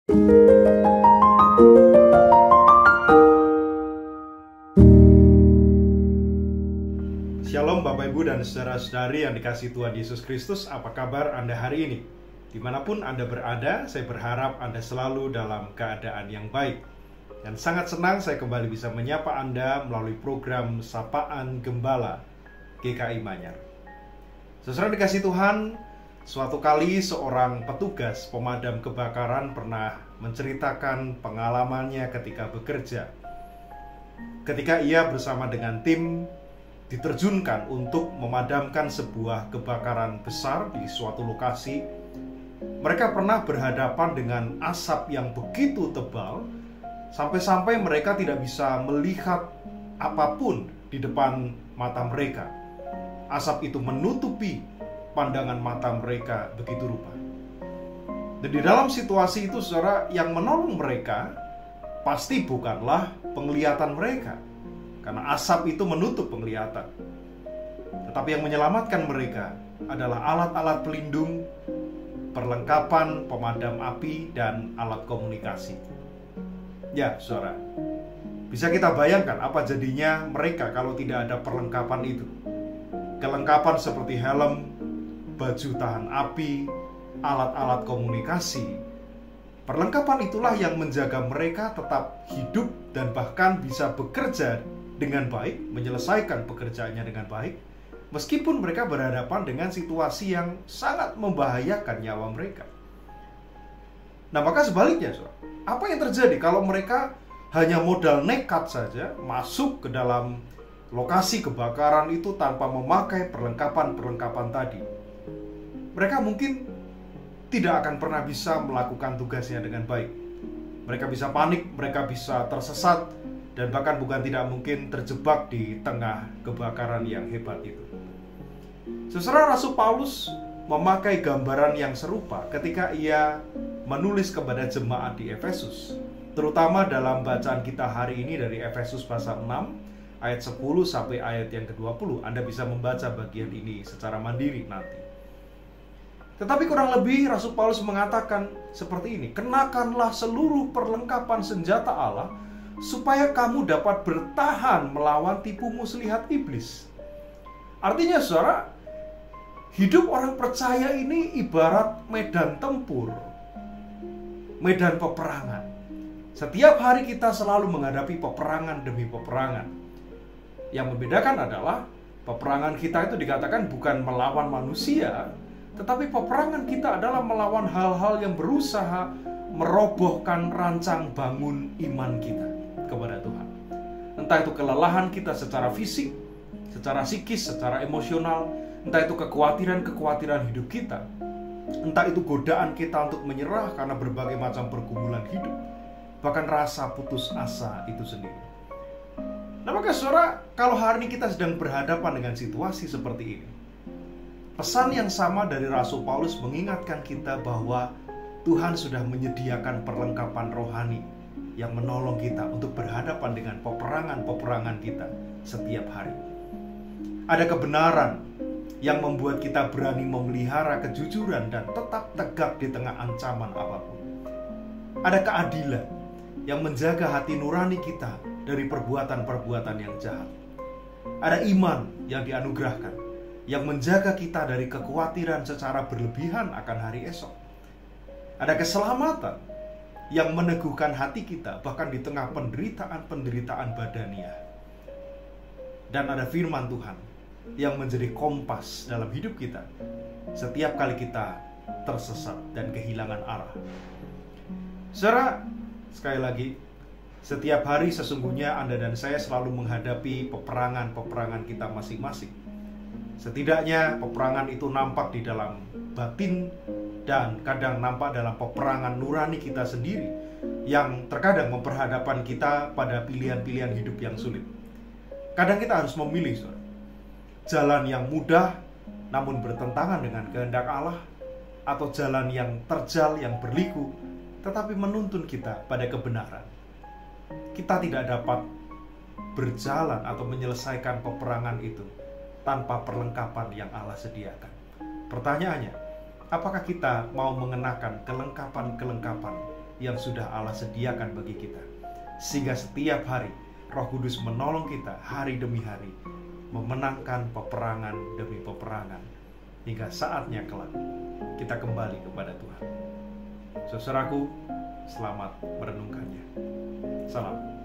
Shalom Bapak Ibu dan saudara-saudari yang dikasihi Tuhan Yesus Kristus. Apa kabar Anda hari ini? Dimanapun Anda berada, saya berharap Anda selalu dalam keadaan yang baik. Dan sangat senang saya kembali bisa menyapa Anda melalui program Sapaan Gembala GKI Manyar. Saudara dikasihi Tuhan, suatu kali seorang petugas pemadam kebakaran pernah menceritakan pengalamannya ketika bekerja. Ketika ia bersama dengan tim diterjunkan untuk memadamkan sebuah kebakaran besar di suatu lokasi, mereka pernah berhadapan dengan asap yang begitu tebal sampai-sampai mereka tidak bisa melihat apapun di depan mata mereka. Asap itu menutupi pandangan mata mereka begitu rupa. Dan di dalam situasi itu, saudara, yang menolong mereka pasti bukanlah penglihatan mereka, karena asap itu menutup penglihatan. Tetapi yang menyelamatkan mereka adalah alat-alat pelindung, perlengkapan pemadam api, dan alat komunikasi. Ya, saudara, bisa kita bayangkan apa jadinya mereka kalau tidak ada perlengkapan itu. Kelengkapan seperti helm, baju tahan api, alat-alat komunikasi. Perlengkapan itulah yang menjaga mereka tetap hidup dan bahkan bisa bekerja dengan baik, menyelesaikan pekerjaannya dengan baik, meskipun mereka berhadapan dengan situasi yang sangat membahayakan nyawa mereka. Nah, maka sebaliknya, saudara, apa yang terjadi kalau mereka hanya modal nekat saja masuk ke dalam lokasi kebakaran itu tanpa memakai perlengkapan-perlengkapan tadi? Mereka mungkin tidak akan pernah bisa melakukan tugasnya dengan baik. Mereka bisa panik, mereka bisa tersesat, dan bahkan bukan tidak mungkin terjebak di tengah kebakaran yang hebat itu. Saudara, Rasul Paulus memakai gambaran yang serupa ketika ia menulis kepada jemaat di Efesus, terutama dalam bacaan kita hari ini dari Efesus pasal 6 ayat 10 sampai ayat yang ke-20. Anda bisa membaca bagian ini secara mandiri nanti. Tetapi kurang lebih Rasul Paulus mengatakan seperti ini: kenakanlah seluruh perlengkapan senjata Allah supaya kamu dapat bertahan melawan tipu muslihat iblis. Artinya, saudara, hidup orang percaya ini ibarat medan tempur, medan peperangan. Setiap hari kita selalu menghadapi peperangan demi peperangan. Yang membedakan adalah peperangan kita itu dikatakan bukan melawan manusia, tetapi peperangan kita adalah melawan hal-hal yang berusaha merobohkan rancang bangun iman kita kepada Tuhan. Entah itu kelelahan kita secara fisik, secara psikis, secara emosional, entah itu kekhawatiran hidup kita, entah itu godaan kita untuk menyerah karena berbagai macam pergumulan hidup, bahkan rasa putus asa itu sendiri. Nah, maka saudara, kalau hari ini kita sedang berhadapan dengan situasi seperti ini, pesan yang sama dari Rasul Paulus mengingatkan kita bahwa Tuhan sudah menyediakan perlengkapan rohani yang menolong kita untuk berhadapan dengan peperangan-peperangan kita setiap hari. Ada kebenaran yang membuat kita berani memelihara kejujuran dan tetap tegak di tengah ancaman apapun. Ada keadilan yang menjaga hati nurani kita dari perbuatan-perbuatan yang jahat. Ada iman yang dianugerahkan yang menjaga kita dari kekhawatiran secara berlebihan akan hari esok. Ada keselamatan yang meneguhkan hati kita bahkan di tengah penderitaan badaniah. Dan ada firman Tuhan yang menjadi kompas dalam hidup kita setiap kali kita tersesat dan kehilangan arah. Saudara, sekali lagi, setiap hari sesungguhnya Anda dan saya selalu menghadapi peperangan-peperangan kita masing-masing. Setidaknya peperangan itu nampak di dalam batin dan kadang nampak dalam peperangan nurani kita sendiri yang terkadang memperhadapkan kita pada pilihan-pilihan hidup yang sulit. Kadang kita harus memilih, saudara, jalan yang mudah namun bertentangan dengan kehendak Allah, atau jalan yang terjal, yang berliku tetapi menuntun kita pada kebenaran. Kita tidak dapat berjalan atau menyelesaikan peperangan itu tanpa perlengkapan yang Allah sediakan. Pertanyaannya, apakah kita mau mengenakan kelengkapan-kelengkapan yang sudah Allah sediakan bagi kita. Sehingga setiap hari Roh Kudus menolong kita hari demi hari, memenangkan peperangan demi peperangan, hingga saatnya kelak kita kembali kepada Tuhan. Saudaraku, selamat merenungkannya. Salam.